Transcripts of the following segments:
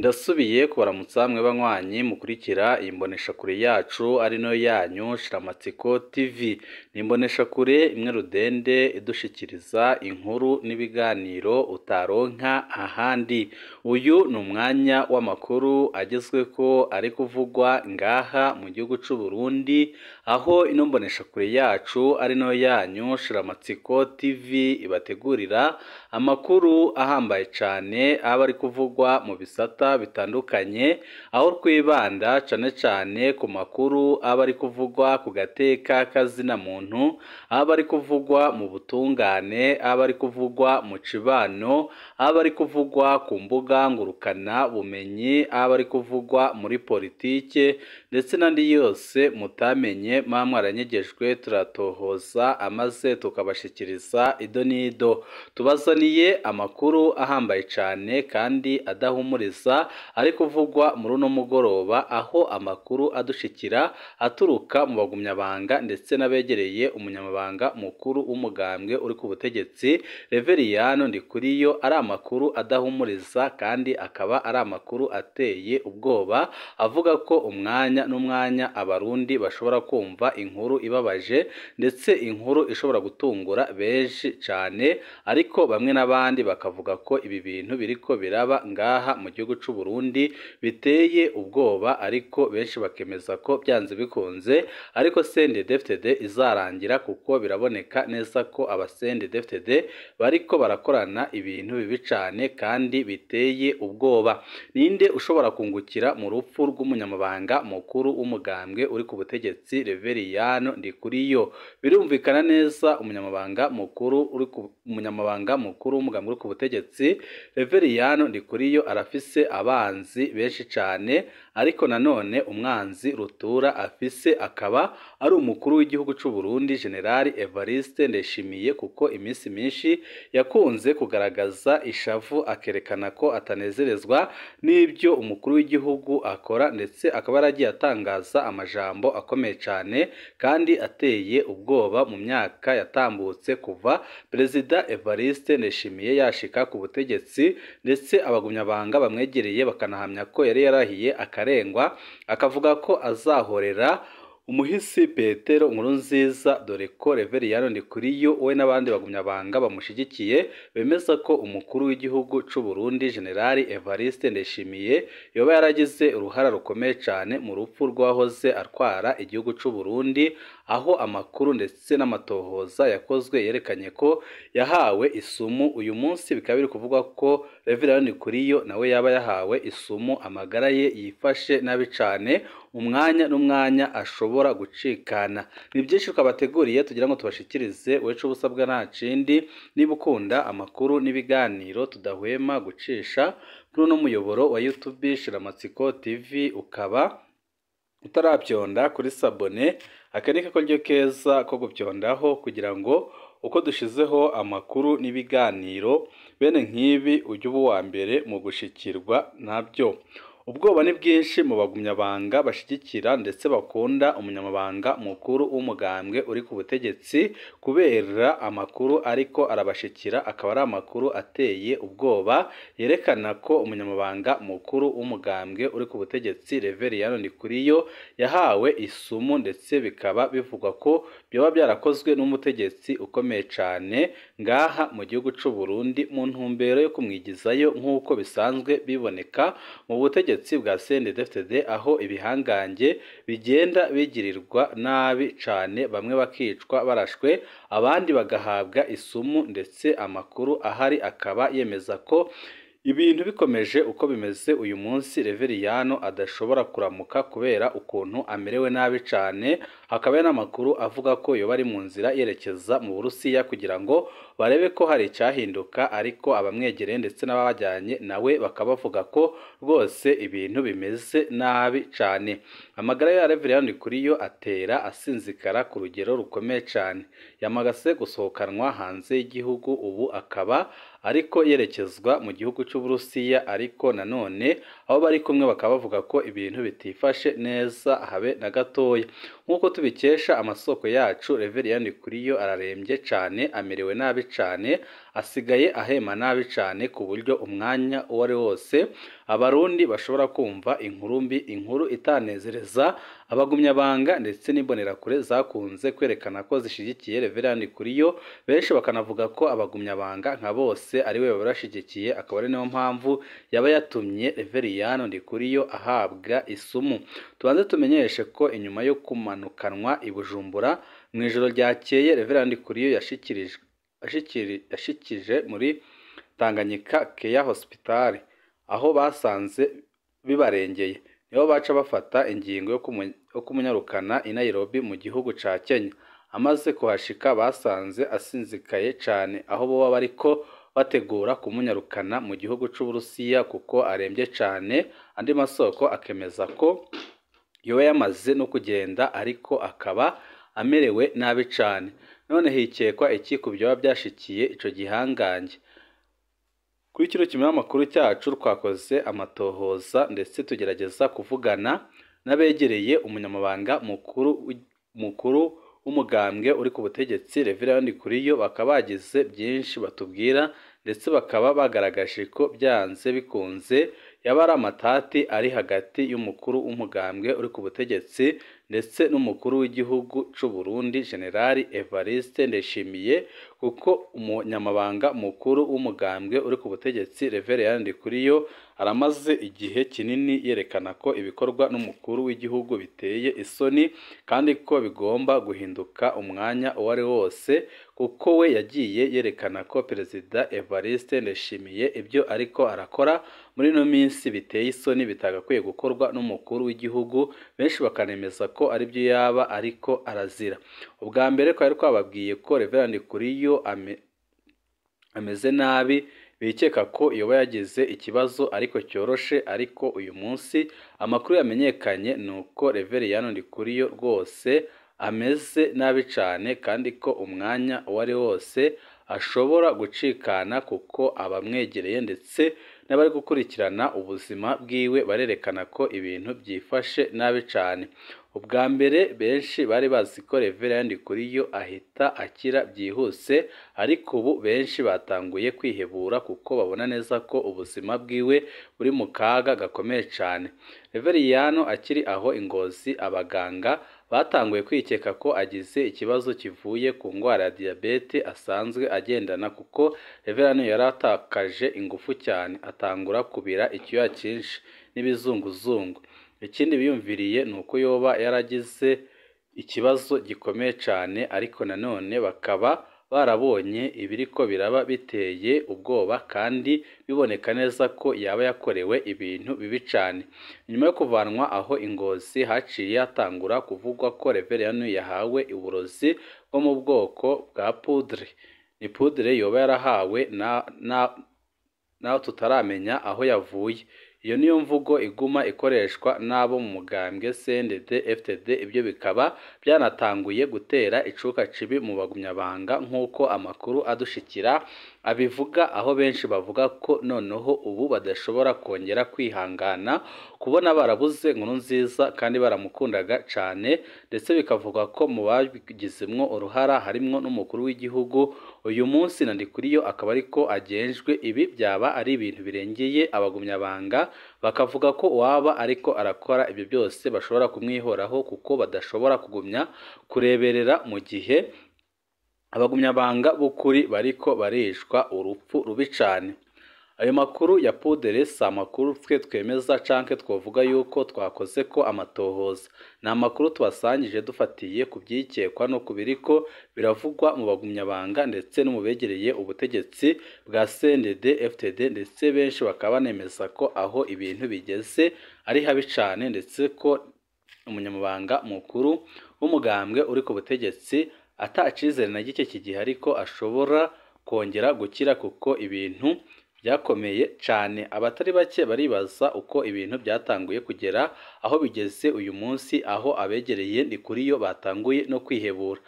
Ndasubiye kubaramutsa mwe banywanyi mukurikira imboneshakure yacu ari no yanyu Shiramatsiko TV. Ni imboneshakure imwe rudende idushikiriza inkuru n'ibiganiro utaronka ahandi. Uyu ni umwanya w'amakuru agezweko ari kuvugwa ngaha mu gihugu c'u Burundi, aho ino mboneshakure yacu ari no yanyu Shiramatsiko TV ibategurira amakuru ahambaye cane aba ari kuvugwa mu bisata bitandukanye, aho twibanda cane ku makuru aba ari kuvugwa ku gateka kazina muntu, aba ari kuvugwa mu butungane, aba ari kuvugwa mu cibano, aba ari kuvugwa ku mbuga ngurukana bumenyi, aba ari kuvugwa muri politike ndetse n'andi yose mutamenye mwaranyegejwe turatohoza amaze tukabashikiriza ido nido. Tubazaniye amakuru ahambaye cane kandi adahumuriza ari kuvugwa muri uno mugoroba, aho amakuru adushikira aturuka mu bagumyabanga ndetse n'abegereye umunyamabanga mukuru w'umugambwe uri ku butegetsi Reveriyano Ndikuriyo, ari amakuru adahumuriza kandi akaba ari amakuru ateye ubwoba, avuga ko umwanya n'umwanya abarundi bashobora kumva inkuru ibabaje ndetse inkuru ishobora gutungura benshi cane, ariko bamwe n'abandi bakavuga ko ibi bintu biriko biraba ngaha mu gihugu c'u Burundi biteye ubwoba, ariko benshi bakemeza ko byanze bikunze ariko CNDD-FDD izarangira, kuko biraboneka neza ko aba CNDD-FDD bariko barakorana ibintu bibi cane kandi biteye ubwoba. Ninde ushobora kungukira mu rupfu rw'umunyamabanga mukuru w'umugambwe uri ku butegetsi Reveriyano Ndikuriyo? Birumvikana neza umunyamabanga mukuru w'umugambwe uri ku butegetsi Reveriyano Ndikuriyo arafise abanzi benshi cane, ariko nanone umwanzi rutura afise akaba ari umukuru w'igihugu c'u Burundi General Evariste Ndayishimiye, kuko iminsi myinshi yakunze kugaragaza ishavu akerekana ko atanezerezwa n'ibyo umukuru w'igihugu akora, ndetse akaba yaragiye atangaza amajambo akomeye cane kandi ateye ubwoba mu myaka yatambutse kuva Perezida Evariste Ndayishimiye yashika ku butegetsi, ndetse abagumyabanga bamwegereye bakanahamya ko yari yarahiye akarengwa, akavuga ko azahorera umuhisi Petero Nkurunziza, dore ko Reveriyano Ndikuriyo we n'abandi bagumyabanga bamushigikiye bemeza ko umukuru w'igihugu c'u Burundi General Evariste Ndayishimiye yoba yaragize uruhara rukomeye cane mu rupfu rw'uwahoze atwara igihugu c'u Burundi, aho amakuru ndetse n'amatohoza yakozwe yerekanye ko yahawe isumu. Uyu munsi bikaba biri kuvugwa ko Reveriyano Ndikuriyo nawe yaba yahawe isumu, amagara ye yifashe nabi cane, umwanya n'umwanya ashobora gucikana. Ni byinshi twabateguriye tugira ngo tubashikirize, weco ubusabwa nta kindi, niba ukunda amakuru n'ibiganiro tudahwema gucisha kuri uno muyoboro wa YouTube Shiramatsiko TV, ukaba utarabyonda kuri sabone, akareka ko ryo keza ko gubyondaho, kugira ngo uko dushizeho amakuru n'ibiganiro bene nk'ibi ujye uba uwa mbere mu gushikirwa nabyo. Ubwoba ni bwinshi mu bagumyabanga bashigikira ndetse bakunda umunyamabanga mukuru w'umugambwe uri ku butegetsi, kubera amakuru ariko arabashikira akaba ari amakuru ateye ubwoba, yerekana ko umunyamabanga mukuru w'umugambwe uri ku butegetsi Reveriyano Ndikuriyo yahawe isumu, ndetse bikaba bivugwa ko byoba byarakozwe n'umutegetsi ukomeye cane ngaha mu gihugu c'u Burundi, mu ntumbero yo kumwigizayo nk'uko bisanzwe biboneka mu butegetsi bwa CNDD-FDD, aho ibihangange bigenda bigirirwa nabi cane, bamwe bakicwa barashwe, abandi bagahabwa isumu, ndetse amakuru ahari akaba yemeza ko ibintu bikomeje uko bimeze uyu munsi Reveriyano adashobora kuramuka kubera ukuntu amerewe nabi cane. Hakaba n'amakuru avuga ko yoba ari mu nzira yerekeza mu Burusiya kugira ngo barebe ko hari icyahinduka, ariko abamwegereye ndetse n'ababajyanye nawe bakaba bavuga ko rwose ibintu bimeze nabi cane. Amagara ya Reveriyano Ndikuriyo atera asinzikara ku rugero rukomeye cane, yamagase gusohokanwa hanze y'igihugu, ubu akaba ariko yerekezwa mu gihugu cy'u Burusiya, ariko nanone abo bari kumwe bakaba bavuga ko ibintu bitifashe neza habe na gatoya. nk'uko tubikesha amasoko yacu Reverien Ndikuriyo ararembye cyane, amerewe nabi cyane, asigaye ahema nabi cyane ku buryo umwanya uwo ari wose abarundi bashobora kumva inkuru mbi, inkuru itanezereza abagumyabanga ndetse n'imbonerakure zakunze kwerekana ko zishigikiye Reverien Ndikuriyo, benshi bakanavuga ko abagumyabanga nka bose ari we barashigikiye, akaba ari nayo mpamvu yaba yatumye Reverien Ndikuriyo ahabwa isumu. Tubanze tumenyeshe ko inyuma yo kumanukanwa i Bujumbura mu ijoro ryakeye Reverien Ndikuriyo yashikije muri Tanganyika Care Hospital, aho basanze bibarengeye, niho baca bafata ingingo yo kumunyarukana i Nairobi mu gihugu ca Kenya. Amaze kuhashika basanze asinzikaye cyane, aho boba bariko bategura kumunyarukana mu gihugu c'Uburusiya kuko arembye cyane. Andi masoko akemeza ko yoba yamaze no kugenda ariko akaba amerewe nabi cyane. None hikekwa iki ku byoba byashikiye ico gihangange? Kuri kino kinyamakuru cyacu twakoze amatohoza ndetse tugerageza kuvugana n'abegereye umunyamabanga mukuru w'umugambwe uri ku butegetsi Reverien Ndikuriyo, bakaba bagize byinshi batubwira ndetse bakaba bagaragaje ko byanze bikunze yaba ari amatati ari hagati y'umukuru w'umugambwe uri ku butegetsi ndetse n'umukuru w'igihugu c'u Burundi General Evariste Ndayishimiye, kuko umunyamabanga mukuru w'umugambwe uri ku butegetsi Reverien Ndikuriyo aramaze igihe kinini yerekana ko ibikorwa n'umukuru w'igihugu biteye isoni kandi ko bigomba guhinduka umwanya uwo ari wose, kuko we yagiye yerekana ko Perezida Evariste Ndayishimiye ibyo ariko arakora muri no minsi biteye isoni, bitagakwiye gukorwa n'umukuru w'igihugu. Benshi bakanemeza ko ari byo yaba ariko arazira. Ubwa mbere twari twababwiye ko Reverien Ndikuriyo ameze nabi, bikeka ko yoba yagize ikibazo ariko cyoroshe, ariko uyu munsi amakuru yamenyekanye nuko Reverien Ndikuriyo rwose ameze nabi cyane kandi ko umwanya uwo ari wose ashobora gucikana, kuko abamwegereye ndetse n'abari gukurikirana ubuzima bwiwe barerekana ko ibintu byifashe nabi cyane. Ubwa mbere benshi bari bazi ko Reverien Ndikuriyo ahita akira byihuse, ariko ubu benshi batanguye kwihebura kuko babona neza ko ubuzima bwiwe buri mu kaga gakomeye cyane. Reverien akiri aho i Ngozi, abaganga batanguye kwikeka ko agize ikibazo kivuye ku ndwara ya diabete asanzwe agendana, kuko Reverien yari atakaje ingufu cyane, atangura kubira icyuya cyinshi n'ibizunguzungu. Ikindi biyumviriye ni uko yoba yaragize ikibazo gikomeye cyane, ariko nanone bakaba barabonye ibiriko biraba biteye ubwoba kandi biboneka neza ko yaba yakorewe ibintu bibi cyane. Nyuma yo kuvanwa aho i Ngozi haciye hatangura kuvugwa ko Reverien yahawe uburozi bwo mu bwoko bwa poudre. Ni poudre yoba yarahawe naho tutaramenya aho yavuye. Iyo niyo mvugo iguma ikoreshwa n'abo mu mugambwe CNDD FDD. Ibyo bikaba byanatanguye gutera icuka cibi mu bagumyabanga nk'uko amakuru adushikira abivuga, aho benshi bavuga ko noneho ubu badashobora kongera kwihangana kubona barabuze Nkurunziza kandi baramukundaga cyane, ndetse bikavuga ko mu babigizemwo uruhara harimwo n'umukuru w'igihugu. Uyu munsi na Ndikuriyo akaba ariko agenjwe. Ibi byaba ari ibintu birengeye abagumyabanga, bakavuga ko waba ariko arakora ibyo byose bashobora kumwihoraho, kuko badashobora kugumya kureberera mu gihe abagumyabanga b'ukuri bariko barishwa urupfu rubi cyane. Ayo makuru ya poudre si amakuru twe twemeza canke twovuga yuko twakoze ko amatohoza. Ni amakuru twasangije dufatiye ku byikekwa no ku biriko biravugwa mu bagumyabanga ndetse no mu begereye ubutegetsi bwa CNDD FDD, ndetse benshi bakaba banemeza ko aho ibintu bigeze ari habi cyane, ndetse ko umunyamabanga mukuru w'umugambwe uri ku butegetsi atacizere na gike kigihe ariko ashobora kongera gukira, kuko ibintu byakomeye cyane. Abatari bake baribaza uko ibintu byatanguye kugera aho bigeze uyu munsi, aho abegereye Ndikuriyo batanguye no kwihebura.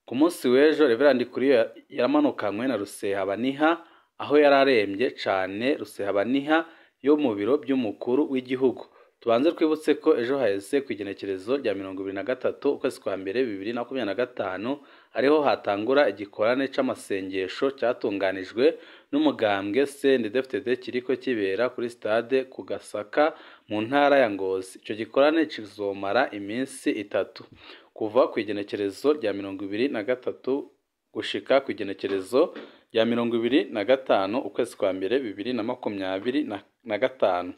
Ku munsi w'ejo Reverien Ndikuriyo yaramanukanywe na Rusehabaniha, aho yararembye cyane. Rusehabaniha yo mu biro by'umukuru w'igihugu. Tubanze twibutse ko ejo haheze ku igenekerezo rya 23 ukwezi kwa mbere 2025 ariho hatangura igikorane c'amasengesho cyatunganijwe n'umugambwe CNDD-FDD kiriko kibera kuri stade ku Gasaka mu ntara ya Ngozi. Ico gikorane kizomara iminsi 3 kuva ku igenekerezo rya 23 gushika ku igenekerezo rya 25 ukwezi kwa mbere 2025.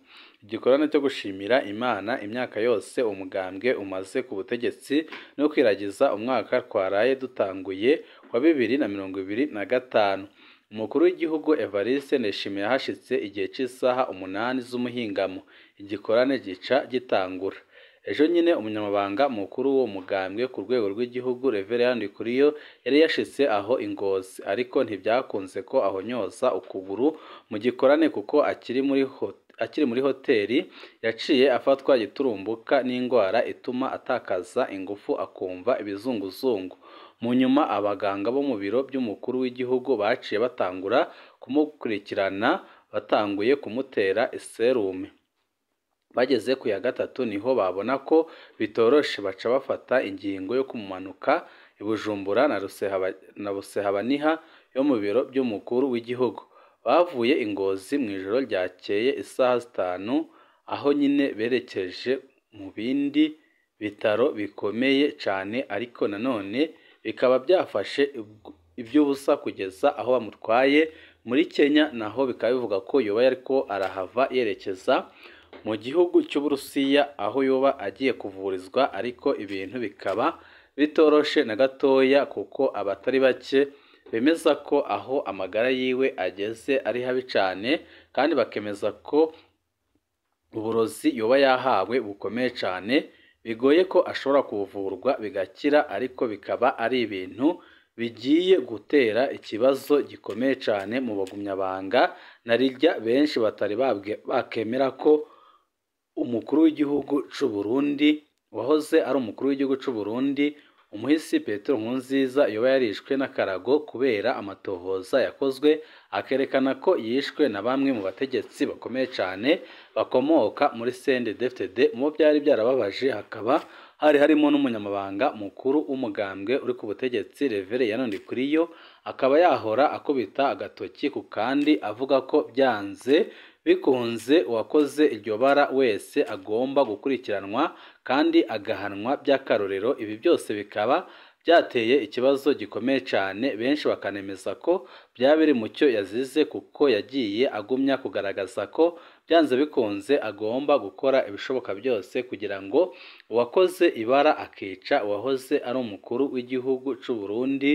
Igikorane cyo gushimira Imana imyaka yose umugambwe umaze ku butegetsi no kwiragiza umwaka twaraye dutanguye wa 2025. Umukuru w'igihugu Evariste Ndayishimiye yahashitse igihe cy'isaha 8 z'umuhingamo. Igikorane gica gitangura. Ejo nyine umunyamabanga mukuru wo mugambwe ku rwego rw'igihugu Reverend Ndikuriyo yari yashitse aho Ingozi, ariko ntibyakunze ko ahonyoza ukuguru mu gikorane kuko akiri muri hoteli yaciye afatwa giturumbuka n'indwara ituma atakaza ingufu akumva ibizunguzungu. Mu nyuma abaganga bo mu biro by'umukuru w'igihugu baciye batangura kumukurikirana, batanguye kumutera iserume. Bageze ku ya gatatu niho babona ko bitoroshe, baca bafata ingingo yo kumumanuka i Bujumbura na Busehabaniha yo mu biro by'umukuru w'igihugu. Bavuye Ingozi mu ijoro ryakeye isaha 5 aho nyine berekeje mu bindi bitaro bikomeye cyane, ariko nanone bikaba byafashe iby'ubusa kugeza aho bamutwaye muri Kenya, naho bikaba bivuga ko yoba yariko arahava yerekeza mu gihugu cy'Uburusiya aho yoba agiye kuvurizwa, ariko ibintu bikaba bitoroshe na gatoya kuko abatari bake bemeza ko aho amagara yiwe ageze ari habi cyane, kandi bakemeza ko uburozi yoba yahawe bukomeye cyane, bigoye ko ashobora kuvurwa bigakira, ariko bikaba ari ibintu bigiye gutera ikibazo gikomeye cyane mu bagumyabanga na rirya benshi batari bakemera ko umukuru w'igihugu c'u Burundi wahoze ari umukuru w'igihugu c'u Burundi umuhisi Petero Nkurunziza yoba yarishwe n'akarago kubera amatohoza yakozwe akerekana ko yishwe na bamwe mu bategetsi bakomeye cyane bakomoka muri CNDD-FDD. Mu byari byarababaje hakaba harimo n'umunyamabanga mukuru w'umugambwe uri ku butegetsi Reverend Ndikuriyo, akaba yahora akubita agatoki ku kandi avuga ko byanze bikunze uwakoze iryo bara wese agomba gukurikiranwa kandi agahanwa by'akarorero. Ibi byose bikaba byateye ikibazo gikomeye cyane, benshi bakanemeza ko byaba biri mu cyo yazize kuko yagiye agumya kugaragaza ko byanze bikunze agomba gukora ibishoboka byose kugira ngo uwakoze ibara akica uwahoze ari umukuru w'igihugu c'u Burundi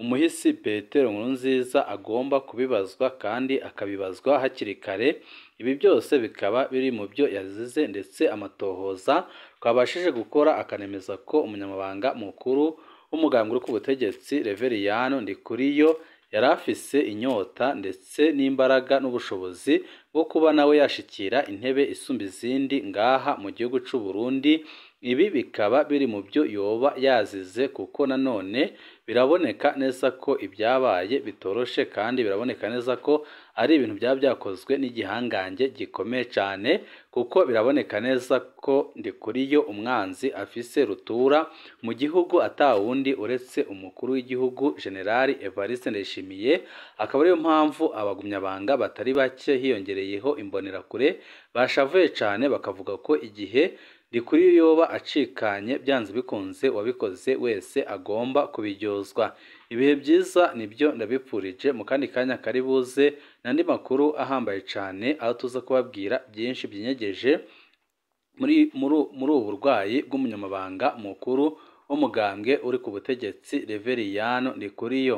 umuhisi Petero Nkurunziza agomba kubibazwa kandi akabibazwa hakiri kare. Ibi byose bikaba biri mu byo yazize, ndetse amatohoza twabashije gukora akanemeza ko umunyamabanga mukuru w'umugambwe uri ku butegetsi Reverend Ndikuriyo yari afise inyota ndetse n'imbaraga n'ubushobozi bwo kuba nawe yashikira intebe isumba izindi ngaha mu gihugu c'u Burundi. Ibi bikaba biri mu byo yoba yazize kuko nanone biraboneka neza ko ibyabaye bitoroshe, kandi biraboneka neza ko ari ibintu byakozwe n'igihangange gikomeye cyane, kuko biraboneka neza ko Ndikuriyo umwanzi afise rutura mu gihugu atawundi uretse umukuru w'igihugu General Evariste Ndayishimiye. Akaba ariyo mpamvu abagumyabanga batari bake hiyongereyeho imbonerakure bashavuye cyane, bakavuga ko igihe Ndikuriyo yoba acikanye byanze bikunze wabikoze wese agomba kubiryozwa. Ibihe byiza nibyo ndabipfurije, mu kandi kanya kari buze n'andi makuru ahambaye cyane aho tuza kubabwira byinshi byinyegeje muri ubu burwayi bw'umunyamabanga mukuru w'umugambwe uri ku butegetsi Reverend Ndikuriyo.